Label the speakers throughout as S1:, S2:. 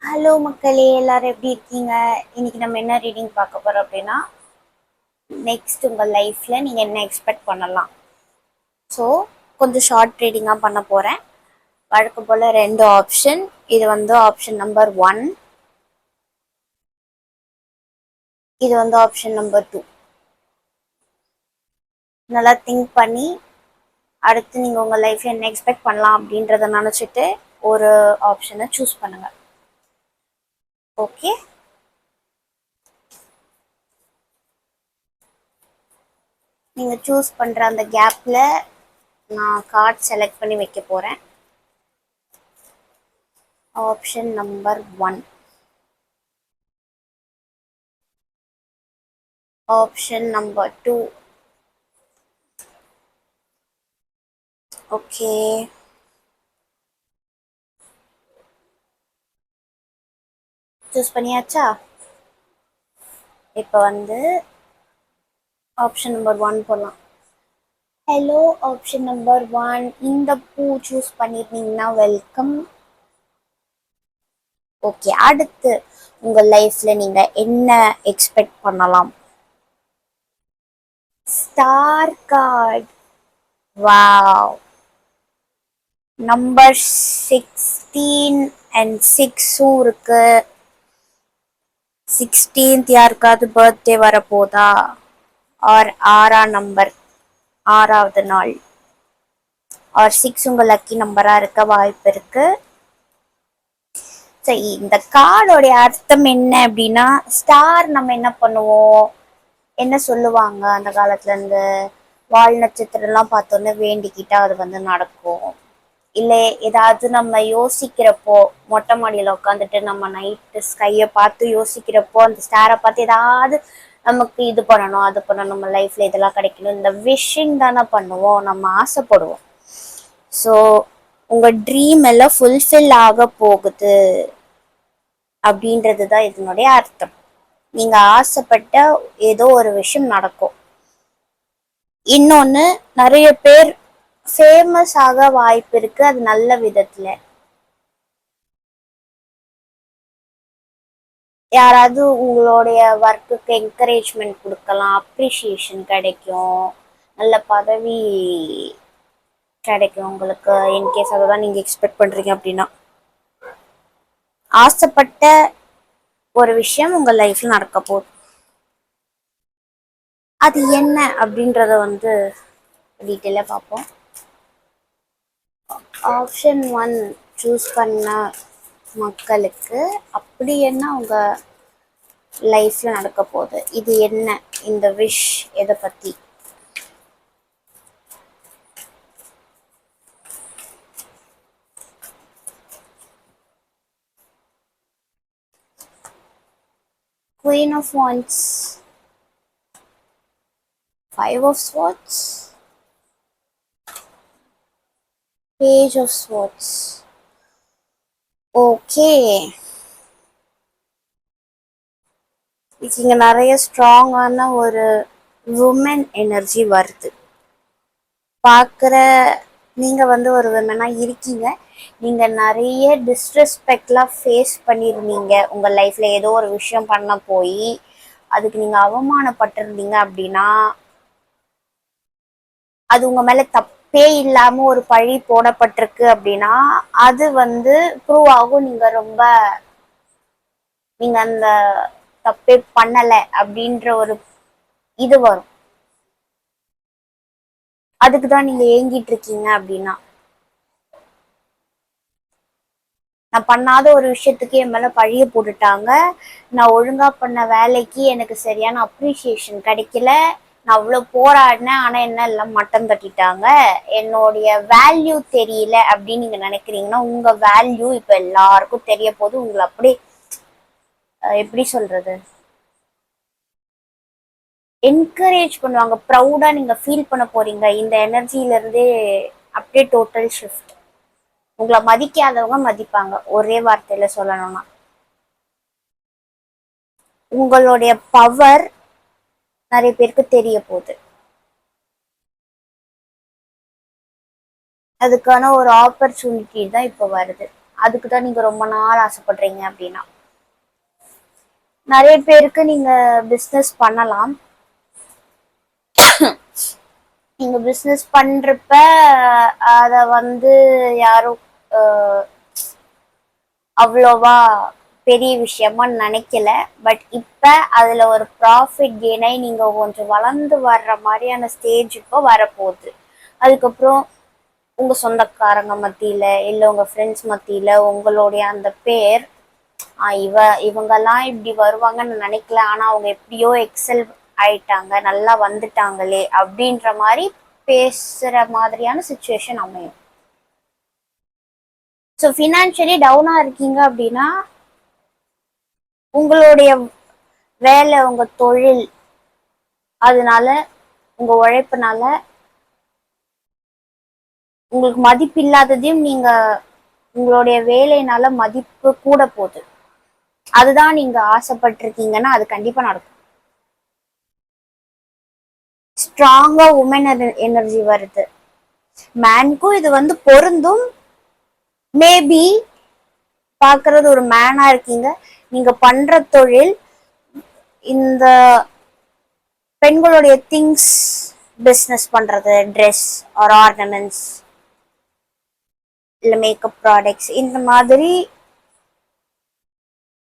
S1: Hello மக்களே, எல்லாரும் எப்படி இருக்கீங்க? இன்னைக்கு நம்ம என்ன ரீடிங் பார்க்க போறோம் அப்படின்னா, நெக்ஸ்ட் உங்கள் லைஃப்ல நீங்க என்ன எக்ஸ்பெக்ட் பண்ணலாம். ஸோ கொஞ்சம் ஷார்ட் ரீடிங்காக பண்ண போறேன். வழக்கம் போல ரெண்டு ஆப்ஷன். இது வந்து ஆப்ஷன் நம்பர் 1, இது வந்து ஆப்ஷன் நம்பர் 2. நல்லா திங்க் பண்ணி அடுத்து நீங்க உங்க லைஃப்ல என்ன எக்ஸ்பெக்ட் பண்ணலாம் அப்படின்றத நினைச்சிட்டு ஒரு ஆப்ஷனை சூஸ் பண்ணுங்க. ஓகே, நீங்க சூஸ் பண்ற அந்த கேப்ல நான் கார்ட் செலக்ட் பண்ணி வைக்க போறேன். Option number 1, option number 2. Okay, choose பண்ணியாச்சா? இப்போ வந்து ஆப்ஷன் நம்பர் 1 போடலாம். ஹலோ ஆப்ஷன் நம்பர் 1, இந்த பூ சூஸ் பண்ணிருந்தீங்கன்னா வெல்கம். ஓகே, அடுத்து உங்க லைஃப்ல நீங்க என்ன எக்ஸ்பெக்ட் பண்ணலாம்? Star card. Wow. Number 16 and 6 இருக்கு. 16th யாருக்காவது பர்த்டே வரப்போதா? ஆர் 6ஆம் நம்பர், 6வது நாள், ஆர் 6 உங்க லக்கி நம்பரா இருக்க வாய்ப்பு இருக்கு. சரி, இந்த கார்டோடைய அர்த்தம் என்ன அப்படின்னா, ஸ்டார் நம்ம என்ன பண்ணுவோம், என்ன சொல்லுவாங்க அந்த காலத்துல இருந்து, வால் நட்சத்திரம் எல்லாம் பார்த்தோன்னே வேண்டிக்கிட்டா அது வந்து நடக்கும். இல்லை ஏதாவது நம்ம யோசிக்கிறப்போ, மொட்டை மாடியில உட்காந்துட்டு நம்ம நைட்டு ஸ்கையை பார்த்து யோசிக்கிறப்போ அந்த ஸ்டாரை பார்த்து ஏதாவது நமக்கு இது பண்ணணும் அது பண்ணணும், நம்ம லைஃப்ல இதெல்லாம் கிடைக்கணும், இந்த விஷிங் தானே பண்ணுவோம், நம்ம ஆசைப்படுவோம். ஸோ உங்க ட்ரீம் எல்லாம் ஃபுல்ஃபில் ஆக போகுது அப்படின்றது தான் இதனுடைய அர்த்தம். நீங்க ஆசைப்பட்ட ஏதோ ஒரு விஷயம் நடக்கும். இன்னொன்னு, நிறைய பேர் ஃபேமஸ் ஆக வாய்ப்பு இருக்கு, அது நல்ல விதத்துல. யாராவது உங்களுடைய ஒர்க்குக்கு என்கரேஜ்மெண்ட் கொடுக்கலாம், அப்ரிசியேஷன் கிடைக்கும், நல்ல பதவி கிடைக்கும் உங்களுக்கு. இன்கேஸ் அதை நீங்க எக்ஸ்பெக்ட் பண்றீங்க அப்படின்னா, ஆசைப்பட்ட ஒரு விஷயம் உங்க லைஃப்ல நடக்க போகுது. அது என்ன அப்படின்றத வந்து டீட்டெயிலா பார்ப்போம். ஆப்ஷன் 1 சூஸ் பண்ண மக்களுக்கு அப்படி என்ன உங்க லைஃப்ல நடக்க போகுது, இது என்ன, இந்த விஷ் எதை பத்தி? Queen of Wands, 5 of Swords, Page of Swords. Okay, இங்க நிறைய ஸ்ட்ராங்கான ஒரு உமன் எனர்ஜி வருது. பார்க்குற நீங்க வந்து ஒரு விமனா இருக்கீங்க. நீங்க நிறைய டிஸ்ரெஸ்பெக்ட்லாம் ஃபேஸ் பண்ணியிருந்தீங்க உங்க லைஃப்ல. ஏதோ ஒரு விஷயம் பண்ண போய் அதுக்கு நீங்க அவமானப்பட்டிருந்தீங்க அப்படின்னா, அது உங்க மேல தப்பே இல்லாம ஒரு பழி போடப்பட்டிருக்கு அப்படின்னா, அது வந்து ப்ரூவ் ஆகும் நீங்க அந்த தப்பே பண்ணல அப்படின்ற ஒரு இது வரும். அதுக்கு தான் நீங்க ஏங்கிட்டு இருக்கீங்க அப்படின்னா, நான் பண்ணாத ஒரு விஷயத்துக்கு என் மேல பழிய போட்டுட்டாங்க, நான் ஒழுங்கா பண்ண வேலைக்கு எனக்கு சரியான அப்ரிசியேஷன் கிடைக்கல, நான் அவ்வளோ போராடினேன் ஆனா என்ன எல்லாம் மட்டம் தட்டிட்டாங்க, என்னுடைய வேல்யூ தெரியல அப்படின்னு நீங்க நினைக்கிறீங்கன்னா, உங்க வேல்யூ இப்ப எல்லாருக்கும் தெரிய போது. உங்களை அப்படி எப்படி சொல்றது, என்கரேஜ் பண்ணுவாங்க, ப்ரௌடா நீங்க ஃபீல் பண்ண போறீங்க. இந்த எனர்ஜில இருந்தே அப்படியே டோட்டல் ஷிஃப்ட். உங்களை மதிக்காதவங்க மதிப்பாங்க, ஒரே வார்த்தையில சொல்லணும்னா. உங்களுடைய பவர் நிறைய பேருக்கு தெரிய போகுது. அதுக்கான ஒரு ஆப்பர்ச்சுனிட்டி தான் இப்போ வருது. அதுக்கு தான் நீங்க ரொம்ப நாள் ஆசைப்படுறீங்க அப்படின்னா. நிறைய பேருக்கு நீங்க பிஸ்னஸ் பண்ணலாம். நீங்க பிஸ்னஸ் பண்றப்ப அத வந்து யாரும் அவ்வளோவா பெரிய விஷயமா நினைக்கல. பட் இப்ப அதுல ஒரு ப்ராஃபிட் கெயினை நீங்க கொஞ்சம் வளர்ந்து வர்ற மாதிரியான ஸ்டேஜ் இப்போ வரப்போகுது. அதுக்கப்புறம் உங்க சொந்தக்காரங்க மத்தியில இல்ல உங்க ஃப்ரெண்ட்ஸ் மத்தியில உங்களுடைய அந்த பேர் இவங்கெல்லாம் இப்படி வருவாங்கன்னு நினைக்கல, ஆனா அவங்க எப்படியோ எக்ஸல் ஆயிட்டாங்க, நல்லா வந்துட்டாங்களே அப்படின்ற மாதிரி பேசுற மாதிரியான சுச்சுவேஷன் அமையும். ஸோ ஃபினான்ஷியலி டவுனா இருக்கீங்க அப்படின்னா உங்களுடைய வேலை உங்க தொழில் அதனால உங்க உழைப்புனால உங்களுக்கு மதிப்பு இல்லாததையும் நீங்க உங்களுடைய வேலையினால மதிப்பு கூட போகுது. அதுதான் நீங்க ஆசைப்பட்டிருக்கீங்கன்னா அது கண்டிப்பா நடக்கும். ஸ்ட்ராங்கா உமன் எனர்ஜி வருது. மேனுக்கும் இது வந்து பொருந்தும். மேபி பாக்குறது ஒரு மேனா இருக்கீங்க, நீங்க பண்ற தொழில் இந்த பெண்களுடைய திங்ஸ் பிஸ்னஸ் பண்றது, ட்ரெஸ் ஆர் ஆர்னமெண்ட்ஸ் இல்ல மேக்கப் ப்ராடக்ட்ஸ், இந்த மாதிரி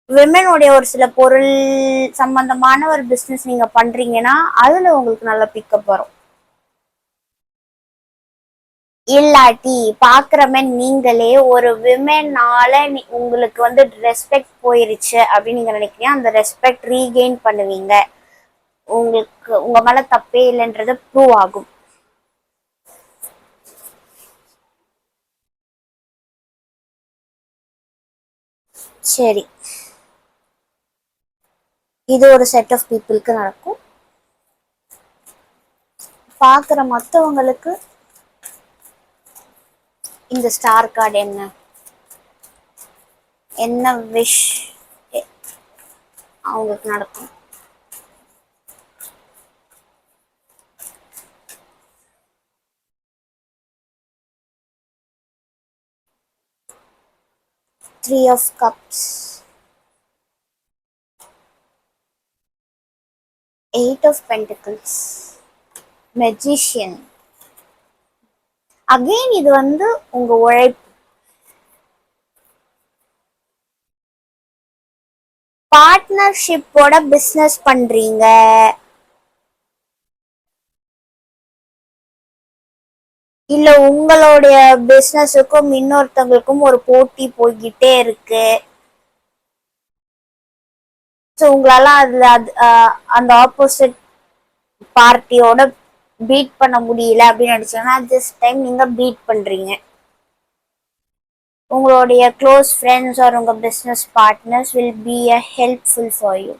S1: விமனுடைய ஒரு சில பொருள் சம்பந்தமான ஒரு பிஸ்னஸ் நீங்க பண்றீங்கன்னா அதுல உங்களுக்கு நல்ல பிக்கப் வரும். இல்லாட்டி பாக்குறமே நீங்களே ஒரு விமனால உங்களுக்கு வந்து ரெஸ்பெக்ட் போயிருச்சு அப்படின்னு நீங்க நினைக்கிறீங்க, அந்த ரெஸ்பெக்ட் ரீகெயின் பண்ணுவீங்க. உங்களுக்கு உங்க மேல தப்பே இல்லைன்றது ப்ரூவ் ஆகும். சரி, இது ஒரு செட் ஆஃப் பீப்புளுக்கு நடக்கும். பாக்குற மற்றவங்களுக்கு இந்த ஸ்டார் கார்டு என்ன விஷ் அவங்களுக்கு நடக்கும். Three of Cups, Eight of Pentacles, Magician. Again இது வந்து உங்க உழைப்பு. பார்ட்னர்ஷிப்போட பிசினஸ் பண்றீங்க, இல்ல உங்களுடைய பிசினஸுக்கும் இன்னொருத்தவங்களுக்கும் ஒரு போட்டி போய்கிட்டே இருக்கு. ஸோ உங்களால அதுல அந்த ஆப்போசிட் பார்ட்டியோட பீட் பண்ண முடியல அப்படின்னு நினைச்சீங்கன்னா திஸ் டைம் நீங்க பீட் பண்றீங்க. உங்களுடைய க்ளோஸ் ஃப்ரெண்ட்ஸ் ஆர் உங்க business partners will be a helpful for you.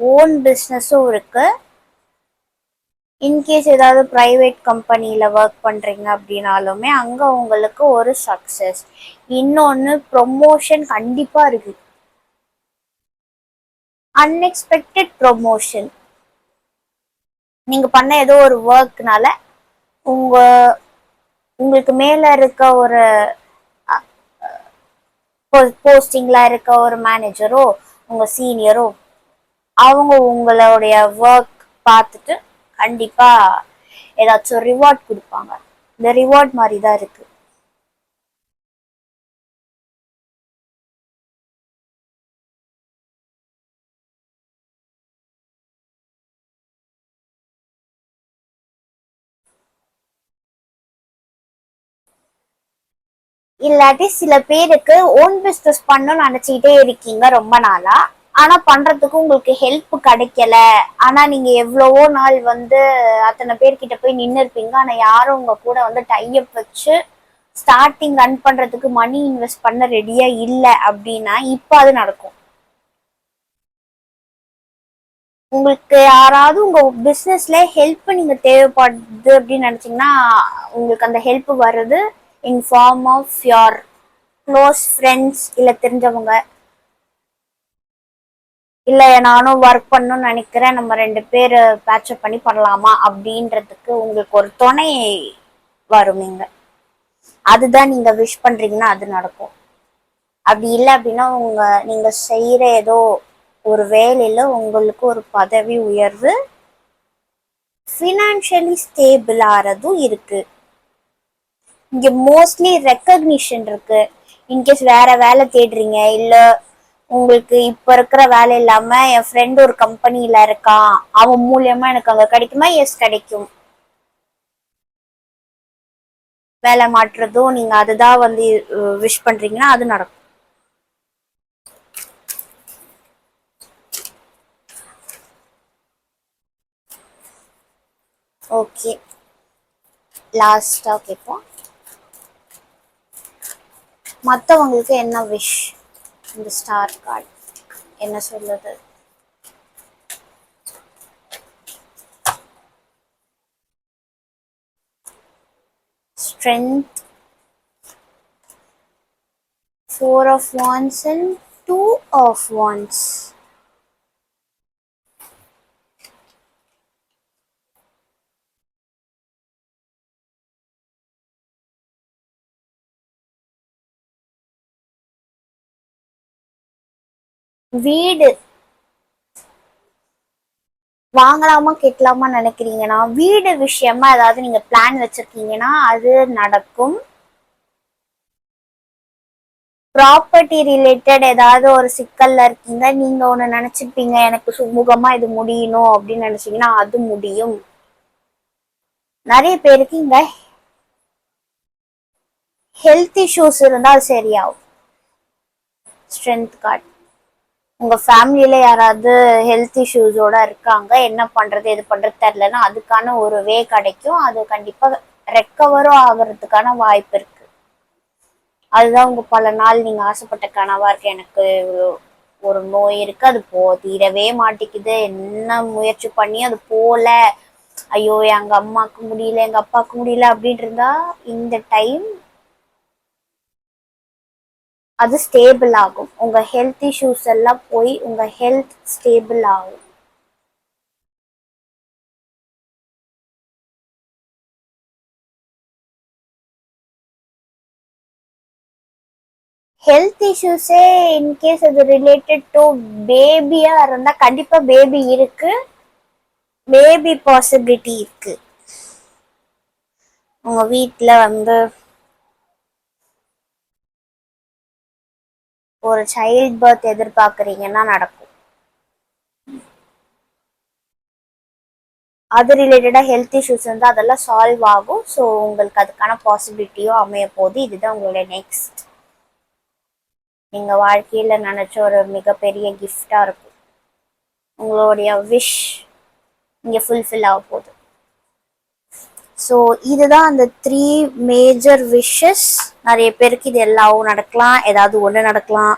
S1: Own பிஸ்னஸும் இருக்கு. இன்கேஸ் ஏதாவது ப்ரைவேட் கம்பெனியில் ஒர்க் பண்ணுறீங்க அப்படின்னாலுமே அங்கே உங்களுக்கு ஒரு சக்ஸஸ். இன்னொன்று ப்ரொமோஷன் கண்டிப்பாக இருக்குது. Unexpected promotion. நீங்கள் பண்ண ஏதோ ஒரு ஒர்க்னால உங்களுக்கு மேலே இருக்க ஒரு போஸ்டிங்கில் இருக்க ஒரு மேனேஜரோ உங்கள் சீனியரோ அவங்க உங்களுடைய ஒர்க் பார்த்துட்டு கண்டிப்பா ஏதாச்சும் ரிவார்ட் கொடுப்பாங்க. இந்த ரிவார்ட் மாதிரி தான் இருக்கு. இல்லாட்டி சில பேருக்கு ஓன் பிஸ்னஸ் பண்ணணும்னு நினைச்சிக்கிட்டே இருக்கீங்க ரொம்ப நாளா, ஆனா பண்றதுக்கு உங்களுக்கு ஹெல்ப் கிடைக்கல. ஆனா நீங்க எவ்வளவோ நாள் வந்து அத்தனை பேர்கிட்ட போய் நின்று இருப்பீங்க, ஆனா யாரும் உங்க கூட வந்து டைப் வச்சு ஸ்டார்டிங் ரன் பண்றதுக்கு மணி இன்வெஸ்ட் பண்ண ரெடியா இல்லை அப்படின்னா இப்ப அது நடக்கும். உங்களுக்கு யாராவது உங்க பிசினஸ்ல ஹெல்ப் நீங்க தேவைப்படுது அப்படின்னு நினைச்சீங்கன்னா உங்களுக்கு அந்த ஹெல்ப் வருது in form of your close friends, இல்ல தெரிஞ்சவங்க, இல்ல நானும் ஒர்க் பண்ணணும்னு நினைக்கிறேன், நம்ம ரெண்டு பேர் பேட்சப் பண்ணி பண்ணலாமா அப்படின்றதுக்கு உங்களுக்கு ஒரு துணை வரும். இங்க அதுதான் நீங்க விஷ் பண்றீங்கன்னா அது நடக்கும். அப்படி இல்லை அப்படின்னா நீங்க செய்யற ஏதோ ஒரு வேலையில உங்களுக்கு ஒரு பதவி உயர்வு, ஃபினான்ஷியலி ஸ்டேபிள் ஆறதும் இருக்கு. இங்க மோஸ்ட்லி ரெக்கக்னிஷன் இருக்கு. இன்கேஸ் வேற வேலை தேடுறீங்க, இல்ல உங்களுக்கு இப்ப இருக்கிற வேலை இல்லாம என் ஃப்ரெண்ட் ஒரு கம்பெனில இருக்கான், அவன் மூலியமா எனக்கு அங்க கிடைக்குமா? எஸ், கிடைக்கும். வேலை மாற்றுறதும் நீங்க அதுதான் விஷ் பண்றீங்கன்னா அது நடக்கும். ஓகே, லாஸ்டா கேட்போம். மற்றவங்களுக்கு என்ன விஷ்? இந்த ஸ்டார் கார்டு என்ன சொல்லுது? Strength, 4 of wands and 2 of wands. வீடு வாங்கலாமா கேட்கலாமா நினைக்கிறீங்கன்னா, வீடு விஷயமா ஏதாவது நீங்க பிளான் வச்சிருக்கீங்கன்னா அது நடக்கும். ப்ராப்பர்ட்டி ரிலேட்டட் ஏதாவது ஒரு சிக்கல்ல இருக்கீங்க, நீங்க ஒண்ணு நினைச்சிருப்பீங்க, எனக்கு சுமூகமா இது முடியணும் அப்படின்னு நினைச்சீங்கன்னா அது முடியும். நிறைய பேருக்கு இங்க ஹெல்த் இஷ்யூஸ் இருந்தால் சரியாகும். ஸ்ட்ரென்த் கார்டு, உங்க ஃபேமிலியில யாராவது ஹெல்த் இஷ்யூஸோட இருக்காங்க, என்ன பண்றது எது பண்றது தெரியலன்னா அதுக்கான ஒரு வே கிடைக்கும். அது கண்டிப்பா ரெக்கவரும் ஆகிறதுக்கான வாய்ப்பு இருக்கு. அதுதான் உங்க பல நாள் நீங்க ஆசைப்பட்ட கனவா இருக்கு. எனக்கு ஒரு நோய் இருக்கு, அது தீரவே மாட்டேங்குது, என்ன முயற்சி பண்ணி அது போல, ஐயோ எங்க அம்மாவுக்கு முடியல எங்க அப்பாவுக்கு முடியல அப்படின்னு இருந்தா இந்த டைம் அது ஸ்டேபிள் ஆகும். உங்க ஹெல்த் இஷ்யூஸ் எல்லாம் போய் உங்க ஹெல்த் ஸ்டேபிள் ஆகும். ஹெல்த் இஷ்யூஸே இன்கேஸ் அது ரிலேட்டட் டு பேபியா இருந்தா கண்டிப்பா பேபி இருக்கு, பேபி பாசிபிலிட்டி இருக்கு. உங்க வீட்டுல ஒரு சைல்ட் பர்த் எதிர்பார்க்குறீங்கன்னா நடக்கும். அது ரிலேட்டடா ஹெல்த் இஷ்யூஸ் வந்து அதெல்லாம் சால்வ் ஆகும். ஸோ உங்களுக்கு அதுக்கான பாசிபிலிட்டியும் அமைய போகுது. இதுதான் உங்களுடைய நெக்ஸ்ட் நீங்க வாழ்க்கையில நினைச்ச ஒரு மிகப்பெரிய கிஃப்டா இருக்கும். உங்களுடைய விஷ் இங்க ஃபுல்ஃபில் ஆக போகுது. ஸோ இதுதான் அந்த 3 மேஜர் விஷஸ். நிறைய பேருக்கு இது எல்லாவும் நடக்கலாம், ஏதாவது ஒன்று நடக்கலாம்.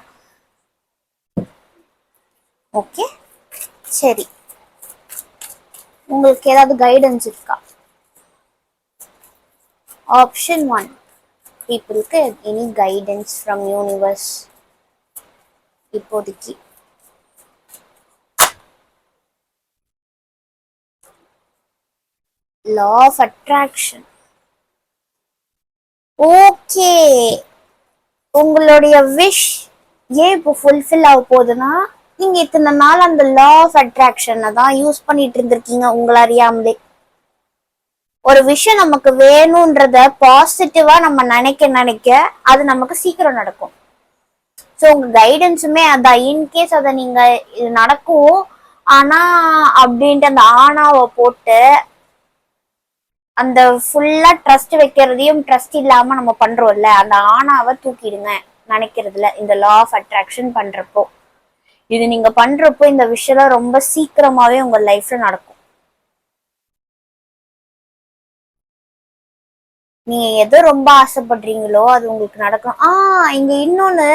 S1: ஓகே, சரி, உங்களுக்கு ஏதாவது கைடன்ஸ் இருக்கா? ஆப்ஷன் 1, பீப்புளுக்கு எனி கைடன்ஸ் ஃப்ரம் யூனிவர்ஸ் இப்போதைக்கு? Law of attraction. ஓகே, உங்களுடைய விஷ் ஏன் இப்போ ஃபுல்ஃபில் ஆக போகுதுன்னா, நீங்க இத்தனை நாள் அந்த லா ஆஃப் அட்ராக்ஷனை தான் யூஸ் பண்ணிட்டு இருந்திருக்கீங்க உங்களை அறியாமலே. ஒரு விஷயம் நமக்கு வேணும்ன்றத பாசிட்டிவா நம்ம நினைக்க நினைக்க அது நமக்கு சீக்கிரம் நடக்கும். ஸோ உங்க கைடன்ஸுமே அதான். இன்கேஸ் அதை நீங்க இது நடக்கும் ஆனா அப்படின்ட்டு அந்த ஆனாவை போட்டு அந்த ஃபுல்லா ட்ரஸ்ட் வைக்கிறதையும் ட்ரஸ்ட் இல்லாம நம்ம பண்றோம்ல, அந்த ஆனாவை தூக்கிடுங்க நினைக்கிறதுல. இந்த லா ஆஃப் அட்ராக்ஷன் பண்றப்போ, இது நீங்க பண்றப்போ இந்த விஷயம் ரொம்ப சீக்கிரமாவே உங்க லைஃப்ல நடக்கும். நீங்க எதோ ரொம்ப ஆசைப்படுறீங்களோ அது உங்களுக்கு நடக்கும். இங்க இன்னொன்னு,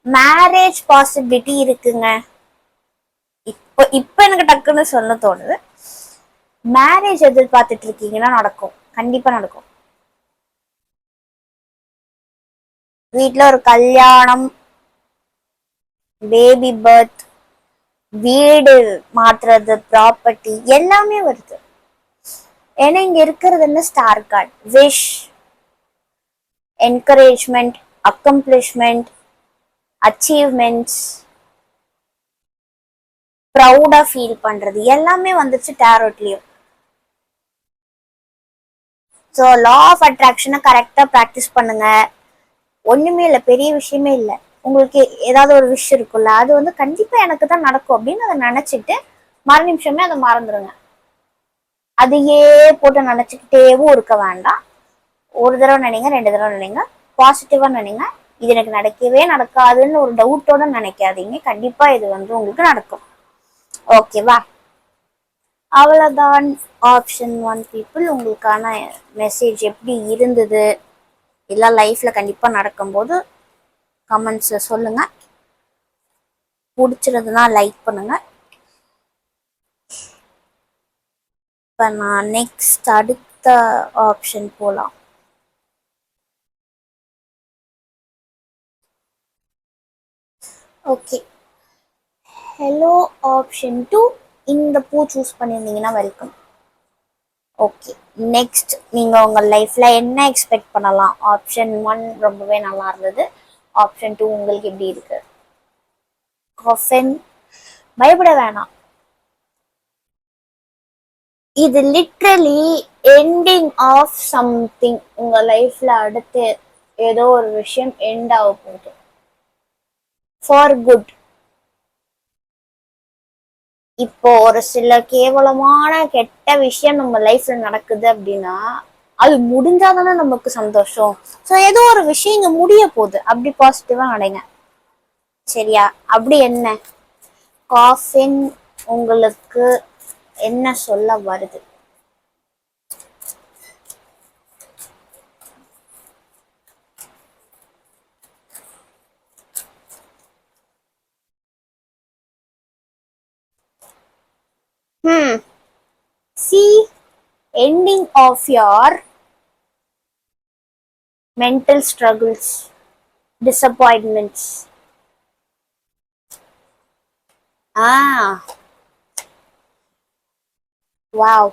S1: மேரேஜ் பாசிபிலிட்டி இருக்குங்க. இப்ப எனக்கு டக்குன்னு சொல்ல தோணுது. மேரேஜ் எதிர்பார்த்துட்டு இருக்கீங்கன்னா நடக்கும், கண்டிப்பா நடக்கும். வீட்டுல ஒரு கல்யாணம், பேபி பர்த், வீடு மாற்றுறது, ப்ராப்பர்ட்டி எல்லாமே வருது. ஏன்னா இங்க இருக்கிறது என்ன, star card, wish. Encouragement, accomplishment, achievements, ப்ரௌடா ஃபீல் பண்றது எல்லாமே வந்துச்சு டேரோட்லயும். ஸோ லா ஆஃப் அட்ராக்ஷனை கரெக்டா ப்ராக்டிஸ் பண்ணுங்க. ஒண்ணுமே இல்லை, பெரிய விஷயமே இல்லை. உங்களுக்கு ஏதாவது ஒரு விஷயம் இருக்குல்ல, அது வந்து கண்டிப்பா எனக்கு தான் நடக்கும் அப்படின்னு அதை நினைச்சிட்டு மறு நிமிஷமே அதை மறந்துடுங்க. அதையே போட்டு நினைச்சுக்கிட்டேவும் இருக்க வேண்டாம். ஒரு தடவை நினைங்க, 2 தடவை நினைங்க, பாசிட்டிவா நினைங்க. இது எனக்கு நடக்கவே நடக்காதுன்னு ஒரு டவுட்டோட நினைக்காதீங்க. கண்டிப்பா இது வந்து உங்களுக்கு நடக்கும். ஓகேவா? அவ்வளவுதான். ஆப்ஷன் 1 பீப்புள், உங்களுக்கான மெசேஜ் எப்படி இருந்தது இதெல்லாம் லைஃப்ல கண்டிப்பா நடக்கும்போது கமெண்ட்ஸ்ல சொல்லுங்க. பிடிச்சிருந்ததுன்னா லைக் பண்ணுங்க. இப்ப நான் நெக்ஸ்ட் அடுத்த ஆப்ஷன் போலாம். ஓகே, ஹலோ ஆப்ஷன் 2, இந்த பூ சூஸ் பண்ணியிருந்தீங்கன்னா வெல்கம். ஓகே, நெக்ஸ்ட் நீங்க உங்க லைஃப்ல என்ன எக்ஸ்பெக்ட் பண்ணலாம்? ஆப்ஷன் 1 ரொம்பவே நல்லா இருந்தது. ஆப்ஷன் 2 உங்களுக்கு எப்படி இருக்கு? காஃபின், பயப்பட வேணாம். இது லிட்ரலி எண்டிங் ஆஃப் சம்திங். உங்க லைஃப்ல அடுத்து ஏதோ ஒரு விஷயம் எண்ட் ஆக போகுது ஃபார் குட். இப்போ ஒரு சில கேவலமான கெட்ட விஷயம் நம்ம லைஃப்ல நடக்குது அப்படின்னா அது முடிஞ்சாதானே நமக்கு சந்தோஷம். ஸோ ஏதோ ஒரு விஷயம் இங்க முடிய போகுது, அப்படி பாசிட்டிவா நினைங்க. சரியா? அப்படி என்ன காஃபின் உங்களுக்கு என்ன சொல்ல வருது? See, ending of your mental struggles, disappointments. Wow.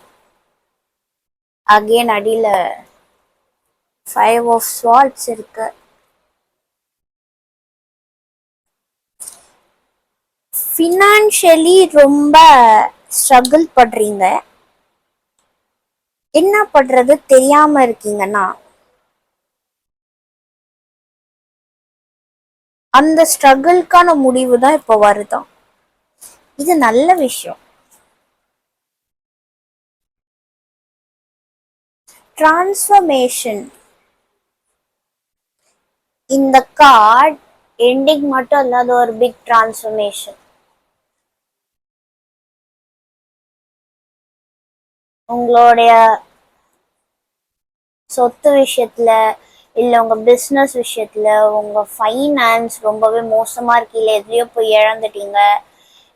S1: Again அடியில 5 of swords இருக்கு. ஃபினான்ஷியலி ரொம்ப ஸ்ட்ரகிள் பண்றீங்க. என்ன பண்றது தெரியாம இருக்கீங்கன்னா அந்த ஸ்ட்ரகிள்கான முடிவு தான் இப்போ வருதான். இது நல்ல விஷயம். டிரான்ஸ்ஃபர்மேஷன், இந்த கார்டு எண்டிங் மட்டும் இல்லாத ஒரு பிக் டிரான்ஸ்ஃபர்மேஷன். உங்களுடைய சொத்து விஷயத்துல இல்ல உங்க பிசினஸ் விஷயத்துல, உங்க ஃபைனான்ஸ் ரொம்பவே மோசமா இருக்கு, இல்ல எதுலயோ போய் இழந்துட்டீங்க,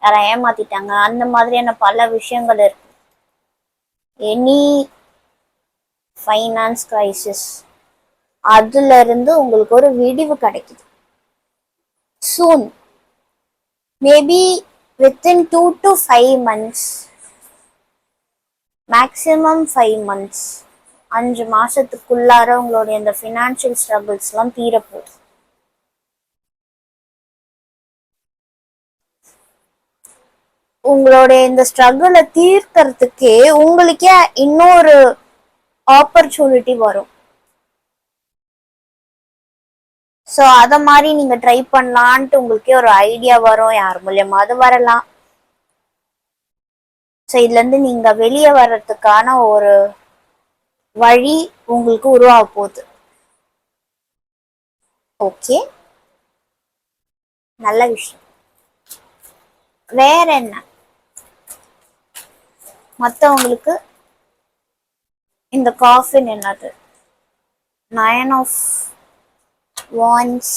S1: யாரை ஏமாத்திட்டாங்க, அந்த மாதிரியான பல விஷயங்கள் இருக்கு. எனி ஃபைனான்ஸ் கிரைசிஸ், அதுல இருந்து உங்களுக்கு ஒரு விடிவு கிடைக்குது soon. Maybe within 2 to 5 months, maximum 5 months, 5 மாசத்துக்குள்ளார உங்களுடைய இந்த ஃபினான்ஷியல் ஸ்ட்ரகிள்ஸ் எல்லாம் தீரப்போகுது. உங்களுடைய இந்த ஸ்ட்ரகிளை தீர்க்கறதுக்கே உங்களுக்கே இன்னொரு ஆப்பர்ச்சுனிட்டி வரும். ஸோ அதை மாதிரி நீங்க ட்ரை பண்ணலான்ட்டு உங்களுக்கே ஒரு ஐடியா வரும், யார் மூலியமா அது வரலாம். ஸோ இதுல இருந்து நீங்க வெளியே வர்றதுக்கான ஒரு வழி உங்களுக்கு உருவாக போகுது. ஓகே, நல்ல விஷயம். வேற என்ன மற்றவங்களுக்கு இந்த காஃபின் என்னது? 9 of wands,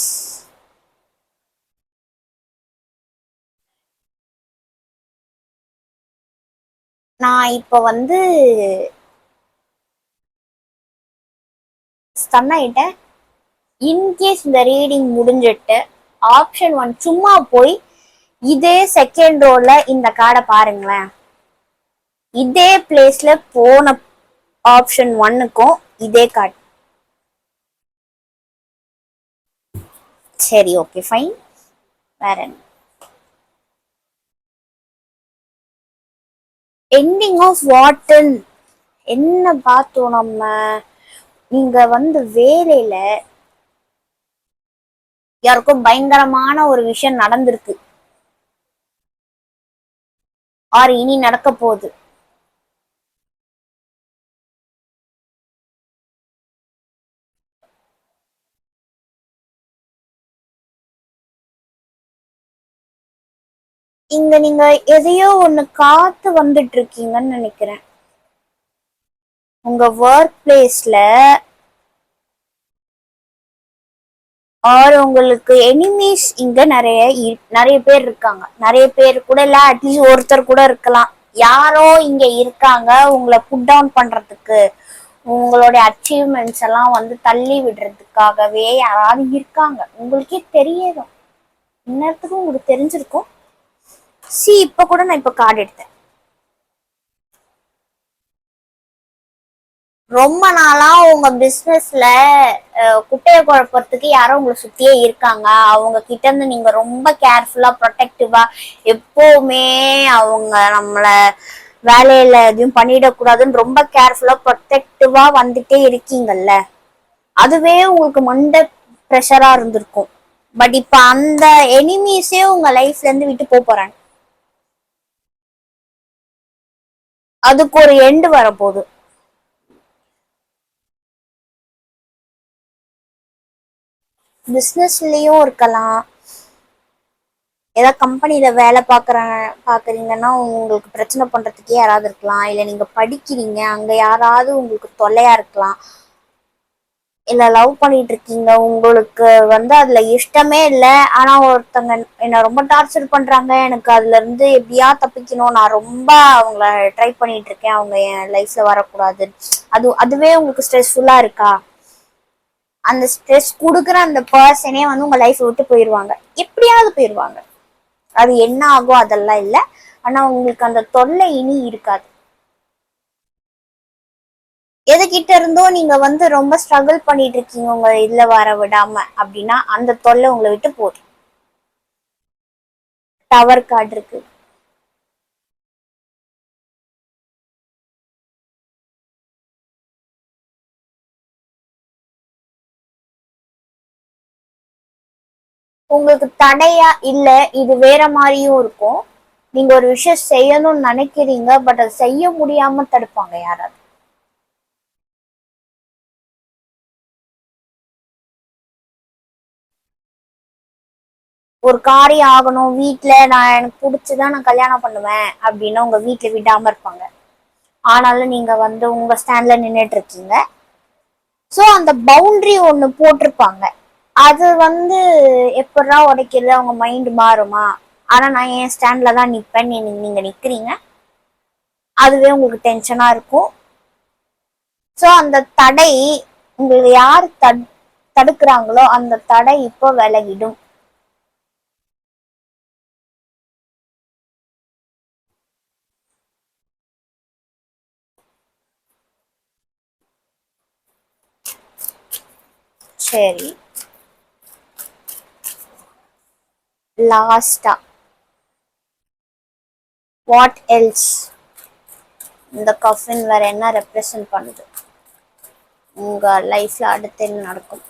S1: நான் இப்ப வந்து ஸ்டன் ஆயிட்டேன். இன்கேஸ் இந்த ரீடிங் முடிஞ்சிட்டு ஆப்ஷன் 1 சும்மா போய் இதே செகண்ட் ரோல இந்த கார்டை பாருங்களேன். இதே பிளேஸ்ல போன ஆப்ஷன் 1க்கும் இதே கார்டு சரி, ஓகே, ஃபைன். வேற என்ன? எண்டிங் ஆஃப் வாட்டன் என்ன பார்த்தோம் நம்ம? நீங்க வந்து வேலையில யாருக்கும் பயங்கரமான ஒரு விஷயம் நடந்திருக்கு, ஆர் இனி நடக்க போகுது. இங்க நீங்க எதையோ ஒண்ணு காத்து வந்துட்டு இருக்கீங்கன்னு நினைக்கிறேன். உங்க ஒர்க் பிளேஸ்ல ஆர் உங்களுக்கு எனிமீஸ் இங்க நிறைய பேர் இருக்காங்க. நிறைய பேர் கூட இல்ல, அட்லீஸ்ட் ஒருத்தர் கூட இருக்கலாம். யாரோ இங்க இருக்காங்க உங்களை புட் டவுன் பண்றதுக்கு, உங்களுடைய அச்சீவ்மெண்ட்ஸ் எல்லாம் வந்து தள்ளி விடுறதுக்காகவே யாராவது இருக்காங்க. உங்களுக்கே தெரியும், இன்னத்துக்கும் உங்களுக்கு தெரிஞ்சிருக்கும். இப்ப கூட நான் இப்ப கார்டு எடுத்தேன். ரொம்ப நாளா உங்க பிசினஸ்ல குட்டையை குழப்பறதுக்கு யாரோ உங்களை சுத்தியே இருக்காங்க. அவங்க கிட்ட இருந்து நீங்க ரொம்ப கேர்ஃபுல்லா ப்ரொடெக்டிவா எப்பவுமே அவங்க நம்மள வேலையில எதுவும் பண்ணிடக்கூடாதுன்னு ரொம்ப கேர்ஃபுல்லா ப்ரொடெக்டிவா வந்துட்டே இருக்கீங்கல்ல. அதுவே உங்களுக்கு மண்ட ப்ரெஷரா இருந்திருக்கும். பட் இப்ப அந்த எனிமீஸே உங்க லைஃப்ல இருந்து விட்டு போறாங்க. அதுக்கு ஒரு எண்டு வரப்போகுது. பிசினஸ்லயும் இருக்கலாம், ஏதாவது கம்பெனில வேலை பாக்குறீங்கன்னா உங்களுக்கு பிரச்சனை பண்றதுக்கே யாராவது இருக்கலாம், இல்ல நீங்க படிக்கிறீங்க அங்க யாராவது உங்களுக்கு தொல்லையா இருக்கலாம், இல்ல லவ் பண்ணிட்டு இருக்கீங்க உங்களுக்கு வந்து அதுல இஷ்டமே இல்லை, ஆனா ஒருத்தங்க என்ன ரொம்ப டார்ச்சர் பண்றாங்க, எனக்கு அதுல இருந்து எப்படியா தப்பிக்கணும், நான் ரொம்ப அவங்கள ட்ரை பண்ணிட்டு இருக்கேன், அவங்க என் லைஃப்ல வரக்கூடாது, அதுவே உங்களுக்கு ஸ்ட்ரெஸ்ஃபுல்லா இருக்கா? அந்த ஸ்ட்ரெஸ் கொடுக்குற அந்த பர்சனே வந்து உங்க லைஃப் விட்டு போயிருவாங்க, எப்படியாவது போயிருவாங்க. அது என்ன ஆகும் அதெல்லாம் இல்ல, ஆனா உங்களுக்கு அந்த தொல்லை இனி இருக்காது. எதுகிட்ட இருந்தோ நீங்க வந்து ரொம்ப ஸ்ட்ரகிள் பண்ணிட்டு இருக்கீங்க உங்க இதுல வர விடாம அப்படின்னா அந்த தொல்லை உங்களை விட்டு போதும். டவர் கார்டு இருக்கு. உங்களுக்கு தடையா இல்ல, இது வேற மாதிரியும் இருக்கும். நீங்க ஒரு விஷயம் செய்யணும்னு நினைக்கிறீங்க, பட் அதை செய்ய முடியாம தடுப்பாங்க யாராவது. ஒரு காரியம் ஆகணும் வீட்டுல, நான் எனக்கு பிடிச்சுதான் நான் கல்யாணம் பண்ணுவேன் அப்படின்னு உங்க வீட்டுல விடாம இருப்பாங்க. ஆனாலும் நீங்க வந்து உங்க ஸ்டாண்ட்ல நின்றுட்டு இருக்கீங்க. சோ அந்த பவுண்டரி ஒண்ணு போட்டிருப்பாங்க. அது வந்து எப்படா உடைக்கிறது, அவங்க மைண்ட் மாறுமா? ஆனா நான் என் ஸ்டாண்ட்ல தான் நிப்பேன், நீங்க நிக்கிறீங்க, அதுவே உங்களுக்கு டென்ஷனா இருக்கும். சோ அந்த தடை, உங்களுக்கு யார் தடுக்கிறாங்களோ அந்த தடை இப்போ விலகிடும். சரி, லாஸ்டா வாட் எல்ஸ்? இந்த கஃபின் வேற என்ன ரெப்ரசன்ட் பண்ணுது? உங்க லைஃப்ல அடுத்து என்ன நடக்கும்?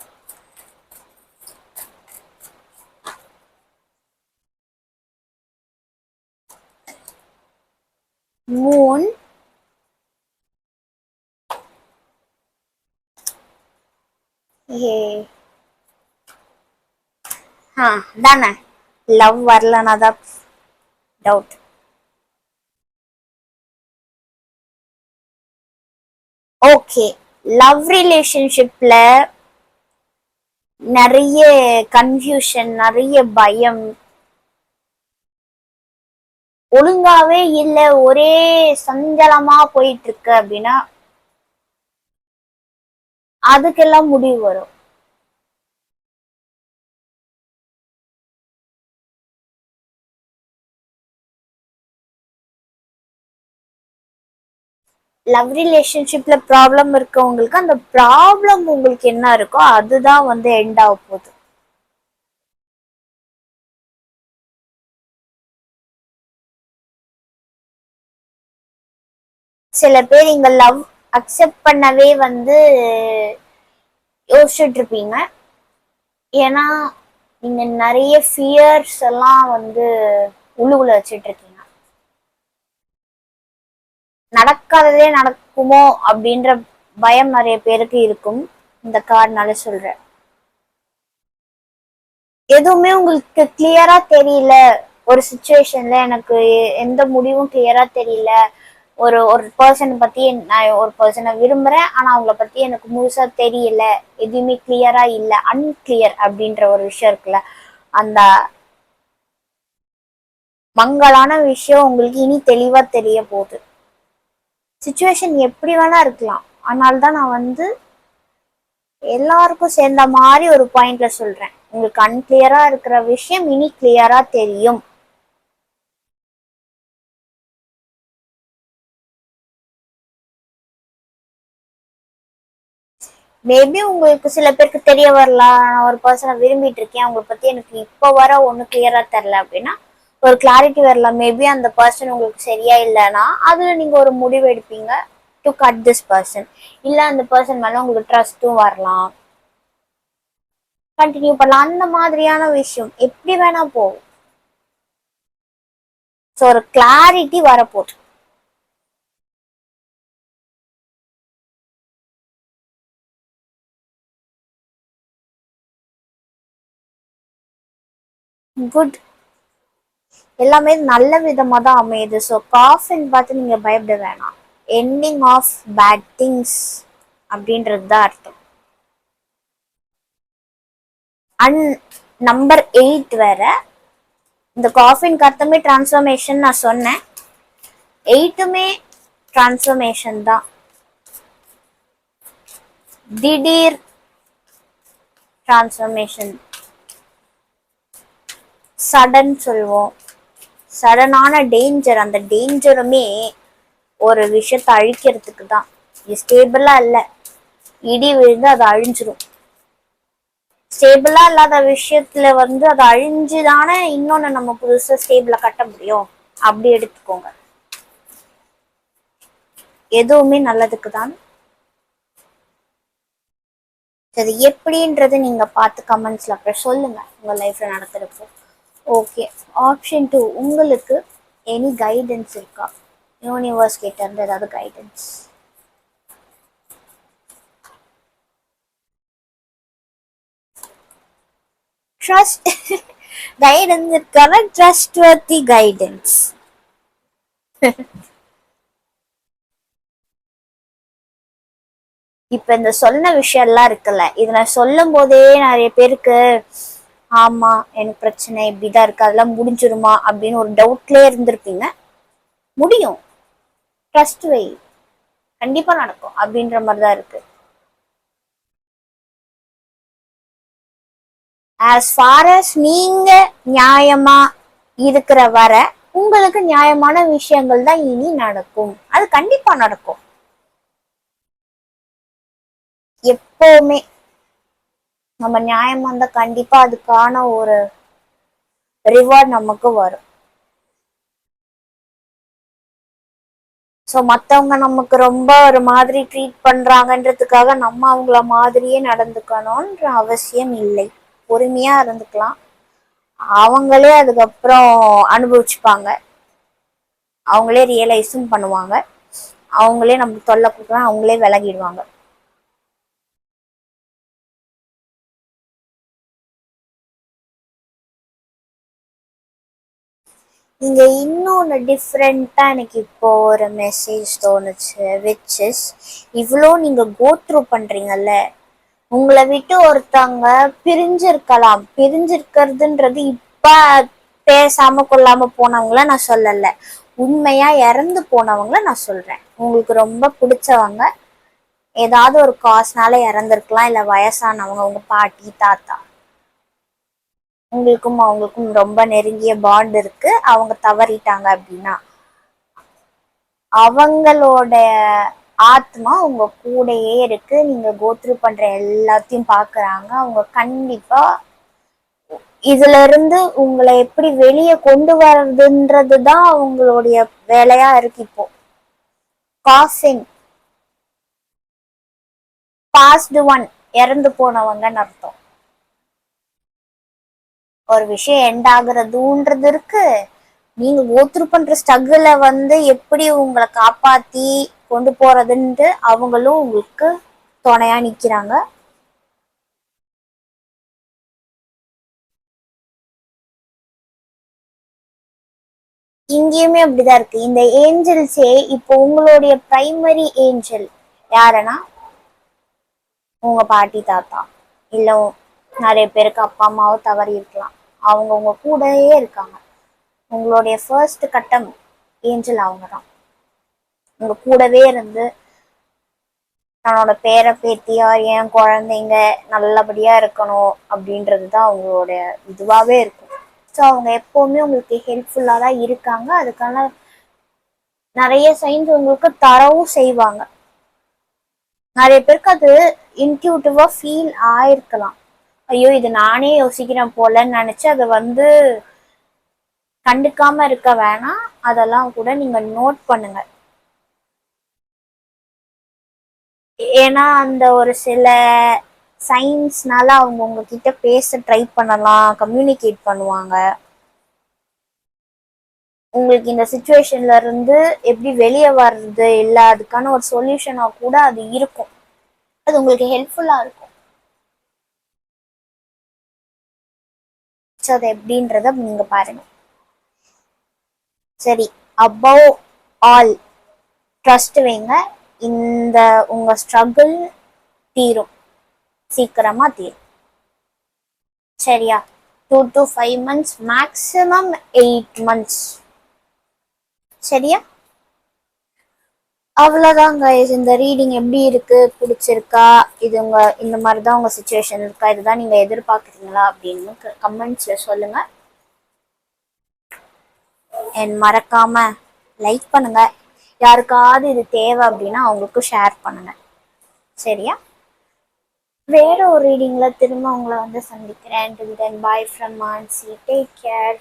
S1: மூன். ஏ தானே, லவ் வரலனா தான் டவுட். ஓகே, லவ் ரிலேஷன்ஷிப்ல நிறைய கன்ஃபியூஷன், நிறைய பயம், ஒழுங்காவே இல்ல, ஒரே சஞ்சலமா போயிட்டு இருக்கு அப்படின்னா அதுக்கெல்லாம் முடிவு வரும். லவ் ரிலேஷன்ஷிப்ல ப்ராப்ளம் இருக்கவங்களுக்கு அந்த ப்ராப்ளம் உங்களுக்கு என்ன இருக்கோ அதுதான் வந்து எண்ட் ஆக போகுது. சில பேர் இங்க லவ் அக்செப்ட் பண்ணவே வந்து யோசிச்சுட்டு இருப்பீங்க. ஏன்னா நீங்க நிறைய ஃபியர்ஸ் எல்லாம் வந்து உள்ளுக்குள்ள வச்சுட்டு இருக்கீங்க. நடக்காததே நடக்குமோ அப்படின்ற பயம் நிறைய பேருக்கு இருக்கும். இந்த கார்டுனால சொல்றேன். எதுவுமே உங்களுக்கு கிளியரா தெரியல. ஒரு சுச்சுவேஷன்ல எனக்கு எந்த முடிவும் கிளியரா தெரியல. ஒரு ஒரு பர்சனை பத்தி நான் ஒரு பர்சனை விரும்புறேன், ஆனா அவங்கள பத்தி எனக்கு முழுசா தெரியல, எதுவுமே கிளியரா இல்ல, அன்கிளியர் அப்படின்ற ஒரு விஷயம் இருக்குல்ல, அந்த மங்கலான விஷயம் உங்களுக்கு இனி தெளிவா தெரிய போகுது. சுச்சுவேஷன் எப்படி வேணா இருக்கலாம், அதனால்தான் நான் வந்து எல்லாருக்கும் சேர்ந்த மாதிரி ஒரு பாயிண்ட்ல சொல்றேன். உங்களுக்கு அன்கிளியரா இருக்கிற விஷயம் இனி கிளியரா தெரியும். மேபி உங்களுக்கு சில பேருக்கு தெரிய வரலாம், நான் ஒரு பர்சனை விரும்பிட்டு இருக்கேன், அவங்களை பத்தி எனக்கு இப்போ வர ஒன்றும் கிளியரா தெரில அப்படின்னா ஒரு கிளாரிட்டி வரலாம். மேபி அந்த பர்சன் உங்களுக்கு சரியா இல்லைன்னா அதுல நீங்க ஒரு முடிவு எடுப்பீங்க, டு கட் திஸ் பர்சன். இல்ல அந்த பர்சன் மேல உங்களுக்கு ட்ரஸ்ட்டும் வரலாம், கண்டினியூ பண்ணலாம். அந்த மாதிரியான விஷயம் எப்படி வேணா போகும். ஸோ ஒரு கிளாரிட்டி வரப்போகுது. குட். எல்லாமே நல்ல விதமா தான் அமையுது. ஸோ காஃபின் பார்த்து நீங்க பயப்பட வேணாம். எண்டிங் ஆஃப் பேட் திங்ஸ் அப்படின்றது தான் அர்த்தம். அண்ட் நம்பர் 8 வேற. இந்த காஃபின் அர்த்தமே டிரான்ஸ்ஃபர்மேஷன் நான் சொன்னேன். 8மே டிரான்ஸ்ஃபர்மேஷன் தான். திடீர் டிரான்ஸ்ஃபர்மேஷன், சடன் சொல்லுவோம். சடனான டேஞ்சர், அந்த டேஞ்சருமே ஒரு விஷயத்தை அழிக்கிறதுக்கு தான். ஸ்டேபிளா இல்ல, இடி விழுந்து அதை அழிஞ்சிரும். ஸ்டேபிளா இல்லாத விஷயத்துல வந்து அதை அழிஞ்சுதானே இன்னொன்னு நம்ம புதுசா ஸ்டேபிளா கட்ட முடியும். அப்படி எடுத்துக்கோங்க. எதுவுமே நல்லதுக்கு தான். அது எப்படின்றது நீங்க பார்த்து கமெண்ட்ஸ்ல அப்புறம் சொல்லுங்க உங்க லைஃப்ல நடக்கிறப்போ. ஓகே, ஆப்ஷன் 2, உங்களுக்கு எனி கைடன்ஸ் இருக்கா? யூனிவர்ஸ் கிட்ட இருந்து ஏதாவது கைடன்ஸ்? ட்ரஸ்ட் கைடன்ஸ் இருக்கான ட்ரஸ்ட் வர்த்தி கைடன்ஸ். இப்ப இந்த சொன்ன விஷயம் எல்லாம் இருக்குல்ல, இதை நான் சொல்லும் போதே நிறைய பேருக்கு ஆமா எனக்கு பிரச்சனை இப்படிதான் இருக்கு, அதெல்லாம் முடிஞ்சிருமா அப்படின்னு ஒரு டவுட்லயே இருந்திருப்பீங்க. முடியும், ட்ரஸ்ட் வை, கண்டிப்பா நடக்கும் அப்படின்ற மாதிரிதான் இருக்கு. as far as நீங்க நியாயமா இருக்கிற வர உங்களுக்கு நியாயமான விஷயங்கள் தான் இனி நடக்கும். அது கண்டிப்பா நடக்கும். எப்பவுமே நம்ம நியாயமா இருந்தா கண்டிப்பா அதுக்கான ஒரு ரிவார்ட் நமக்கு வரும். ஸோ மற்றவங்க நமக்கு ரொம்ப ஒரு மாதிரி ட்ரீட் பண்றாங்கன்றதுக்காக நம்ம அவங்கள மாதிரியே நடந்துக்கணும்ன்ற அவசியம் இல்லை. பொறுமையா இருந்துக்கலாம். அவங்களே அதுக்கப்புறம் அனுபவிச்சுப்பாங்க, அவங்களே ரியலைஸும் பண்ணுவாங்க, அவங்களே நமக்கு தொல்லை கொடுக்குறாங்க, அவங்களே விலகிடுவாங்க. இங்க இன்னொன்று டிஃப்ரெண்டா எனக்கு இப்போ ஒரு மெசேஜ் தோணுச்சு, விச் இஸ் இவ்வளோ நீங்க கோ த்ரூ பண்றீங்கல்ல, உங்களை விட்டு ஒருத்தவங்க பிரிஞ்சிருக்கலாம். பிரிஞ்சிருக்கிறதுன்றது இப்ப பேசாம கொள்ளாம போனவங்கள நான் சொல்லல, உண்மையா இறந்து போனவங்கள நான் சொல்றேன். உங்களுக்கு ரொம்ப பிடிச்சவங்க ஏதாவது ஒரு காசுனால இறந்துருக்கலாம், இல்ல வயசானவங்க, உங்க பாட்டி தாத்தா, உங்களுக்கும் அவங்களுக்கும் ரொம்ப நெருங்கிய பாண்ட் இருக்கு, அவங்க தவறிட்டாங்க அப்படின்னா அவங்களோட ஆத்மா உங்க கூடயே இருக்கு. நீங்க கோத்ரூ பண்ற எல்லாத்தையும் பாக்குறாங்க. அவங்க கண்டிப்பா இதுல இருந்து உங்களை எப்படி வெளியே கொண்டு வர்றதுன்றதுதான் அவங்களுடைய வேலையா இருக்கு இப்போ. காஃபிங், பாஸ்ட் ஒன், இறந்து போனவங்கன்னு அர்த்தம். ஒரு விஷயம் எண்ட் ஆகுறதுன்றது இருக்கு, நீங்க ஓத்ரு பண்ற ஸ்ட்ரகிள வந்து எப்படி உங்களை காப்பாத்தி கொண்டு போறதுன்ட்டு அவங்களும் உங்களுக்கு துணையா நிக்கிறாங்க. இங்கேயுமே அப்படிதான் இருக்கு. இந்த ஏஞ்சல்ஸே இப்போ உங்களுடைய பிரைமரி ஏஞ்சல் யாருன்னா உங்க பாட்டி தாத்தா, இல்ல நிறைய பேருக்கு அப்பா அம்மாவும் தவறி இருக்கலாம், அவங்க உங்க கூடயே இருக்காங்க. உங்களுடைய ஃபர்ஸ்ட் கட்டம் ஏஞ்சல் அவங்க தான். உங்க கூடவே இருந்து தன்னோட பேர பேத்தியா என் குழந்தைங்க நல்லபடியா இருக்கணும் அப்படின்றது தான் அவங்களுடைய இதுவாகவே இருக்கும். ஸோ அவங்க எப்பவுமே உங்களுக்கு ஹெல்ப்ஃபுல்லாக தான் இருக்காங்க. அதுக்கான நிறைய சைன்ஸ் உங்களுக்கு தரவும் செய்வாங்க. நிறைய பேருக்கு அது இன்ட்யூட்டிவா ஃபீல் ஆயிருக்கலாம். ஐயோ இது நானே யோசிக்கிறேன் போலன்னு நினைச்சு அதை வந்து கண்டுக்காம இருக்க வேணாம். அதெல்லாம் கூட நீங்க நோட் பண்ணுங்க. ஏன்னா அந்த ஒரு சில சயின்ஸ்னால அவங்க உங்ககிட்ட பேச ட்ரை பண்ணலாம், கம்யூனிகேட் பண்ணுவாங்க. உங்களுக்கு இந்த சுச்சுவேஷன்ல இருந்து எப்படி வெளியே வர்றது இல்லை அதுக்கான ஒரு சொல்யூஷனா கூட அது இருக்கும். அது உங்களுக்கு ஹெல்ப்ஃபுல்லா இருக்கும். ஸோ அது எப்படின்றத நீங்க பாருங்க. சரி, அபவ் ஆல் ட்ரஸ்ட் வைங்க. இந்த உங்க ஸ்ட்ரகிள் தீரும், சீக்கிரமா தீரும். சரியா? 2 to 5 months, மேக்ஸிமம் 8 months. சரியா? அவ்வளோதாங்க. இந்த ரீடிங் எப்படி இருக்கு, பிடிச்சிருக்கா, இது உங்க இந்த மாதிரி தான் உங்க சுச்சுவேஷன் இருக்கா, இதுதான் நீங்க எதிர்பார்க்குறீங்களா அப்படின்னு கமெண்ட்ஸ்ல சொல்லுங்க. என் மறக்காம லைக் பண்ணுங்க. யாருக்காவது இது தேவை அப்படின்னா அவங்களுக்கும் ஷேர் பண்ணுங்க. சரியா? வேற ஒரு ரீடிங்ல திரும்ப உங்களை வந்து சந்திக்கிறேன். Till then, bye from Mansi. Take care.